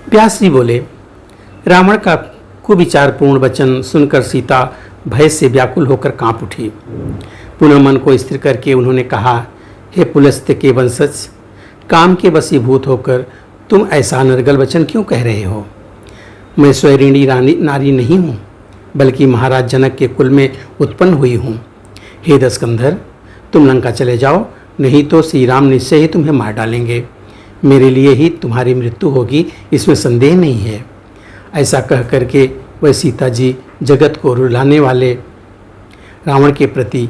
व्यास जी बोले, रावण का कुविचारपूर्ण वचन सुनकर सीता भय से व्याकुल होकर कांप उठी। पुनः मन को स्थिर करके उन्होंने कहा, हे पुलस्त्य के वंशज, काम के वशीभूत होकर तुम ऐसा नरगल वचन क्यों कह रहे हो? मैं स्वैरिणी नारी नहीं हूँ, बल्कि महाराज जनक के कुल में उत्पन्न हुई हूँ। हे दशकंधर, तुम लंका चले जाओ, नहीं तो श्री राम निश्चय ही तुम्हें मार डालेंगे। मेरे लिए ही तुम्हारी मृत्यु होगी, इसमें संदेह नहीं है। ऐसा कह करके वह सीता जी जगत को रुलाने वाले रावण के प्रति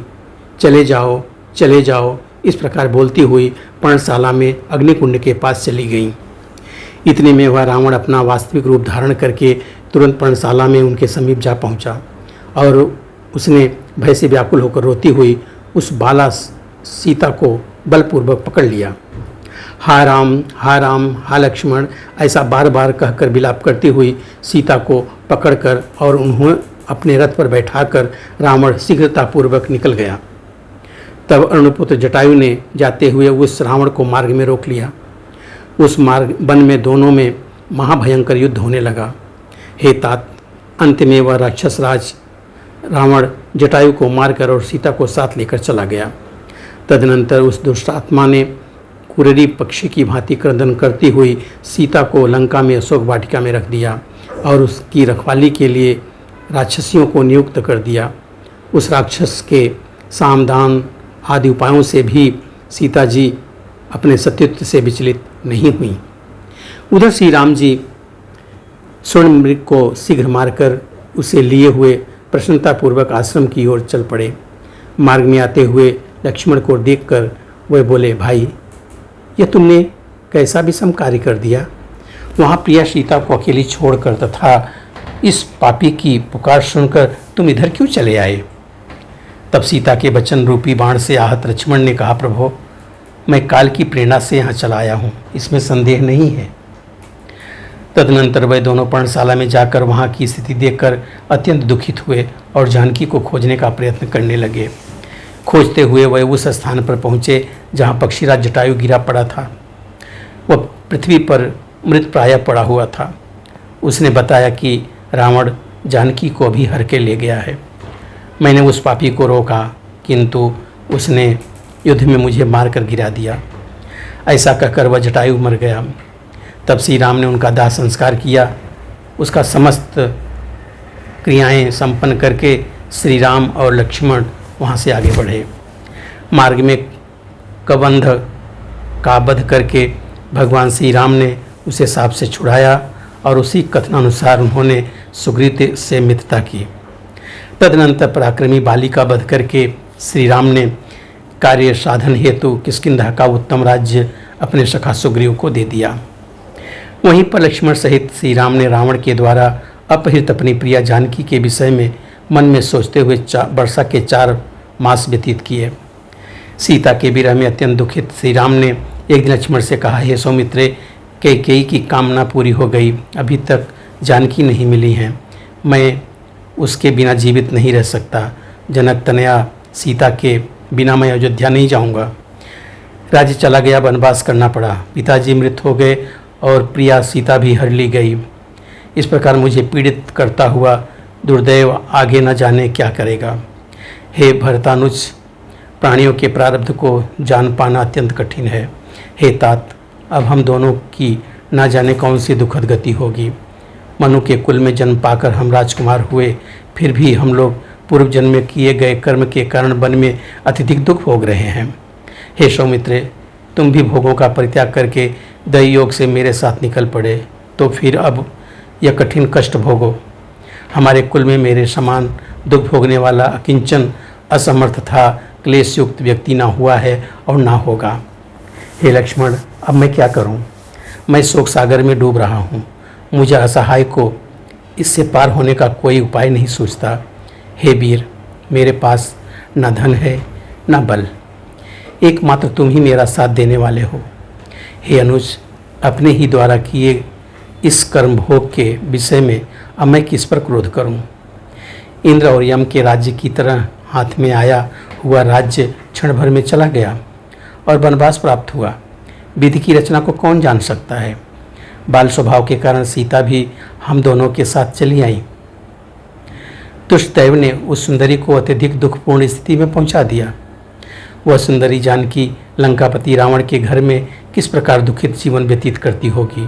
चले जाओ चले जाओ इस प्रकार बोलती हुई पर्णशाला में अग्निकुंड के पास चली गईं। इतने में वह रावण अपना वास्तविक रूप धारण करके तुरंत पर्णशाला में उनके समीप जा पहुंचा और उसने भय से व्याकुल होकर रोती हुई उस बाला सीता को बलपूर्वक पकड़ लिया। हा राम, हा लक्ष्मण, ऐसा बार बार कहकर विलाप करती हुई सीता को पकड़कर और उन्हें अपने रथ पर बैठाकर रावण शीघ्रतापूर्वक निकल गया। तब अरुणपुत्र जटायु ने जाते हुए उस रावण को मार्ग में रोक लिया। उस मार्ग वन में दोनों में महाभयंकर युद्ध होने लगा। हे तात, अंत में वह राक्षस राज रावण जटायु को मारकर और सीता को साथ लेकर चला गया। तदनंतर उस दुष्टात्मा ने कुररी पक्षी की भांति क्रंदन करती हुई सीता को लंका में अशोक वाटिका में रख दिया और उसकी रखवाली के लिए राक्षसियों को नियुक्त कर दिया। उस राक्षस के सामदान आदि उपायों से भी सीता जी अपने सत्यत्व से विचलित नहीं हुई। उधर श्री राम जी स्वर्ण मृग को शीघ्र मारकर उसे लिए हुए प्रसन्नतापूर्वक आश्रम की ओर चल पड़े। मार्ग में आते हुए लक्ष्मण को देखकर वह बोले, भाई, यह तुमने कैसा विषम कार्य कर दिया? वहाँ प्रिया सीता को अकेली छोड़कर तथा इस पापी की पुकार सुनकर तुम इधर क्यों चले आए? तब सीता के वचन रूपी बाण से आहत लक्ष्मण ने कहा, प्रभु, मैं काल की प्रेरणा से यहाँ चला आया हूँ, इसमें संदेह नहीं है। तदनंतर वह दोनों पर्णशाला में जाकर वहाँ की स्थिति देखकर अत्यंत दुखित हुए और जानकी को खोजने का प्रयत्न करने लगे। खोजते हुए वह उस स्थान पर पहुँचे जहाँ पक्षीराज जटायु गिरा पड़ा था। वह पृथ्वी पर मृत प्राय पड़ा हुआ था। उसने बताया कि रावण जानकी को भी हर के ले गया है। मैंने उस पापी को रोका, किंतु उसने युद्ध में मुझे मारकर गिरा दिया। ऐसा कहकर वह जटायु मर गया। तब श्री राम ने उनका दाह संस्कार किया। उसका समस्त क्रियाएं संपन्न करके श्री राम और लक्ष्मण वहाँ से आगे बढ़े। मार्ग में कबंध का वध करके भगवान श्री राम ने उसे सांप से छुड़ाया और उसी कथनानुसार उन्होंने सुग्रीव से मित्रता की। तदनंतर पराक्रमी बाली का वध करके श्री राम ने कार्य साधन हेतु किष्किंधा का उत्तम राज्य अपने सखा सुग्रीव को दे दिया। वहीं पर लक्ष्मण सहित श्री राम ने रावण के द्वारा अपहृत अपनी प्रिया जानकी के विषय में मन में सोचते हुए वर्षा के 4 मास व्यतीत किए। सीता के विरह में अत्यंत दुखित श्री राम ने एक दिन लक्ष्मण से कहा, हे सौमित्रे, कैकेयी की कामना पूरी हो गई, अभी तक जानकी नहीं मिली है। मैं उसके बिना जीवित नहीं रह सकता। जनक तनया सीता के बिना मैं अयोध्या नहीं जाऊंगा। राज्य चला गया, वनवास करना पड़ा। पिताजी मृत हो गए और प्रिया सीता भी हर ली गई। इस प्रकार मुझे पीड़ित करता हुआ दुर्दैव आगे न जाने क्या करेगा। हे भरतानुज, प्राणियों के प्रारब्ध को जान पाना अत्यंत कठिन है। हे तात, अब हम दोनों की न जाने कौन सी दुखद गति होगी। मनु के कुल में जन्म पाकर हम राजकुमार हुए, फिर भी हम लोग पूर्व जन्म में किए गए कर्म के कारण वन में अत्यधिक दुख भोग रहे हैं। हे सौमित्रे, तुम भी भोगों का परित्याग करके दैव योग से मेरे साथ निकल पड़े, तो फिर अब यह कठिन कष्ट भोगो। हमारे कुल में मेरे समान दुख भोगने वाला अकिंचन, असमर्थ तथा क्लेशयुक्त व्यक्ति ना हुआ है और ना होगा। हे लक्ष्मण, अब मैं क्या करूं? मैं शोक सागर में डूब रहा हूं। मुझे असहाय को इससे पार होने का कोई उपाय नहीं सूझता। हे वीर, मेरे पास न धन है न बल, एकमात्र तुम ही मेरा साथ देने वाले हो। हे अनुज, अपने ही द्वारा किए इस कर्म भोग के विषय में अब मैं किस पर क्रोध करूं? इंद्र और यम के राज्य की तरह हाथ में आया हुआ राज्य क्षण भर में चला गया और वनवास प्राप्त हुआ। विधि की रचना को कौन जान सकता है। बाल स्वभाव के कारण सीता भी हम दोनों के साथ चली आई। दुष्टदैव ने उस सुंदरी को अत्यधिक दुखपूर्ण स्थिति में पहुंचा दिया। वह सुंदरी जानकी लंकापति रावण के घर में किस प्रकार दुखित जीवन व्यतीत करती होगी।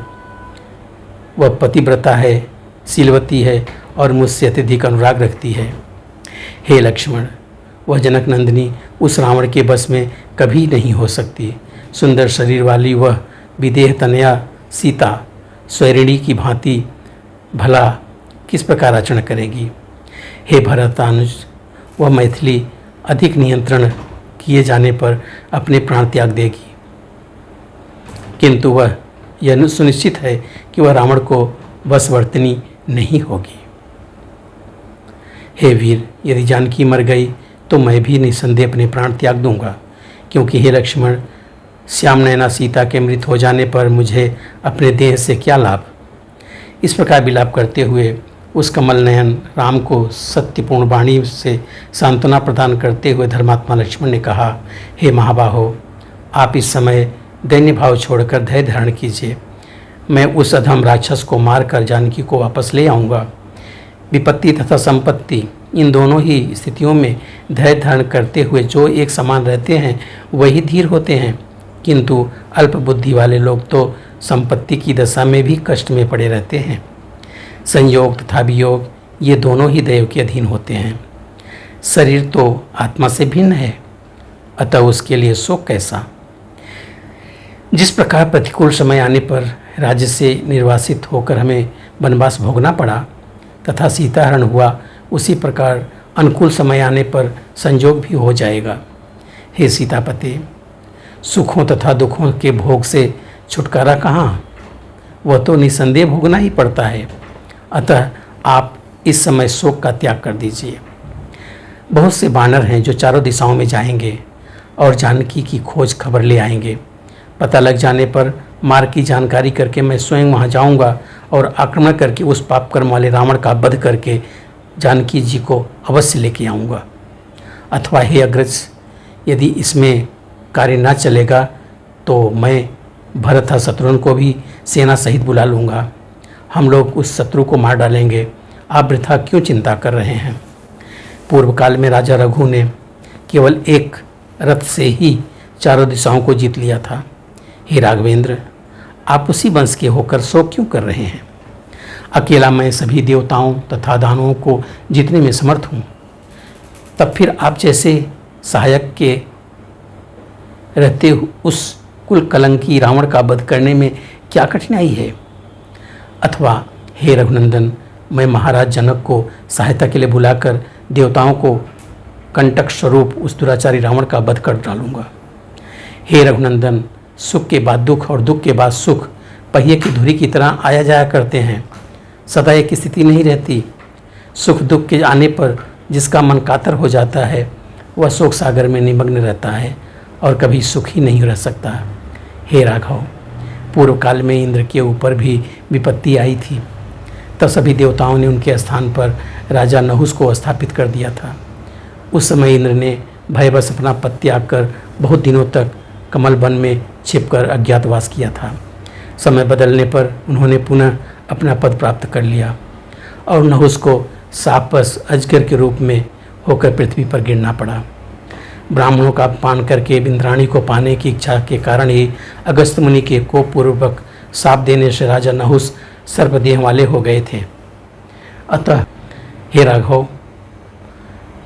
वह पतिव्रता है, शीलवती है और मुझसे अत्यधिक अनुराग रखती है। हे लक्ष्मण, वह जनक नंदिनी उस रावण के बस में कभी नहीं हो सकती। सुंदर शरीर वाली वह विदेह तनया सीता स्वैरिणी की भांति भला किस प्रकार आचरण करेगी। हे भरतानुज, वह मैथिली अधिक नियंत्रण किए जाने पर अपने प्राण त्याग देगी, किंतु वह यह सुनिश्चित है कि वह रावण को वशवर्तिनी नहीं होगी। हे वीर, यदि जानकी मर गई तो मैं भी निस्संदेह अपने प्राण त्याग दूंगा, क्योंकि हे लक्ष्मण, श्याम नयना सीता के मृत हो जाने पर मुझे अपने देह से क्या लाभ। इस प्रकार विलाप करते हुए उस कमल नयन राम को सत्यपूर्ण वाणी से सांत्वना प्रदान करते हुए धर्मात्मा लक्ष्मण ने कहा, हे महाबाहो, आप इस समय दैन्य भाव छोड़कर धैर्य धारण कीजिए। मैं उस अधम राक्षस को मारकर जानकी को वापस ले आऊँगा। विपत्ति तथा संपत्ति, इन दोनों ही स्थितियों में धैर्य धारण करते हुए जो एक समान रहते हैं वही धीर होते हैं, किंतु अल्प बुद्धि वाले लोग तो संपत्ति की दशा में भी कष्ट में पड़े रहते हैं। संयोग तथा वियोग, ये दोनों ही दैव के अधीन होते हैं। शरीर तो आत्मा से भिन्न है, अतः उसके लिए शोक कैसा। जिस प्रकार प्रतिकूल समय आने पर राज्य से निर्वासित होकर हमें वनवास भोगना पड़ा तथा सीताहरण हुआ, उसी प्रकार अनुकूल समय आने पर संयोग भी हो जाएगा। हे सीतापते, सुखों तथा दुखों के भोग से छुटकारा कहाँ, वह तो निसंदेह भोगना ही पड़ता है। अतः आप इस समय शोक का त्याग कर दीजिए। बहुत से वानर हैं जो चारों दिशाओं में जाएंगे और जानकी की खोज खबर ले आएंगे। पता लग जाने पर मार्ग की जानकारी करके मैं स्वयं वहां जाऊंगा और आक्रमण करके उस पाप कर्म वाले रावण का वध करके जानकी जी को अवश्य लेके आऊँगा। अथवा हे अग्रज, यदि इसमें कार्य ना चलेगा तो मैं भरत और शत्रुघ्न को भी सेना सहित बुला लूँगा। हम लोग उस शत्रु को मार डालेंगे। आप वृथा क्यों चिंता कर रहे हैं। पूर्व काल में राजा रघु ने केवल एक रथ से ही चारों दिशाओं को जीत लिया था। हे राघवेंद्र, आप उसी वंश के होकर शोक क्यों कर रहे हैं। अकेला मैं सभी देवताओं तथा दानवों को जीतने में समर्थ हूँ, तब फिर आप जैसे सहायक के रहते उस कुल कलंकी रावण का वध करने में क्या कठिनाई है। अथवा हे रघुनंदन, मैं महाराज जनक को सहायता के लिए बुलाकर देवताओं को कंटक स्वरूप उस दुराचारी रावण का वध कर डालूंगा। हे रघुनंदन, सुख के बाद दुख और दुख के बाद सुख पहिए की धुरी की तरह आया जाया करते हैं, सदा एक स्थिति नहीं रहती। सुख दुख के आने पर जिसका मन कातर हो जाता है वह शोक सागर में निमग्न रहता है और कभी सुखी नहीं रह सकता। हे राघव, पूर्व काल में इंद्र के ऊपर भी विपत्ति आई थी, तब सभी देवताओं ने उनके स्थान पर राजा नहुस को स्थापित कर दिया था। उस समय इंद्र ने भयवश अपना पद त्याग कर बहुत दिनों तक कमल वन में छिपकर अज्ञातवास किया था। समय बदलने पर उन्होंने पुनः अपना पद प्राप्त कर लिया और नहुस को सापस अजगर के रूप में होकर पृथ्वी पर गिरना पड़ा। ब्राह्मणों का अपमान करके इंद्राणी को पाने की इच्छा के कारण ही अगस्त मुनि के कोपपूर्वक शाप देने से राजा नहुस सर्पदेह वाले हो गए थे। अतः हे राघव,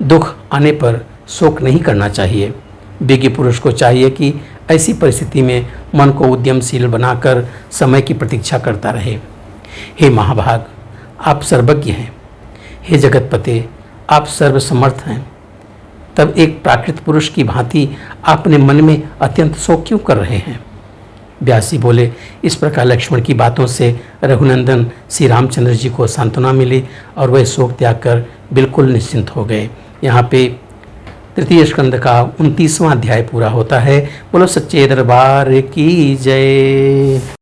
दुख आने पर शोक नहीं करना चाहिए। विज्ञ पुरुष को चाहिए कि ऐसी परिस्थिति में मन को उद्यमशील बनाकर समय की प्रतीक्षा करता रहे। हे महाभाग, आप सर्वज्ञ हैं। हे जगतपते, आप सर्वसमर्थ हैं। तब एक प्राकृत पुरुष की भांति आप अपने मन में अत्यंत शोक क्यों कर रहे हैं। व्यासी बोले, इस प्रकार लक्ष्मण की बातों से रघुनंदन श्री रामचंद्र जी को सांत्वना मिली और वह शोक त्याग कर बिल्कुल निश्चिंत हो गए। यहाँ पे तृतीय स्कंद का 29वां अध्याय पूरा होता है। बोलो सच्चे दरबार की जय।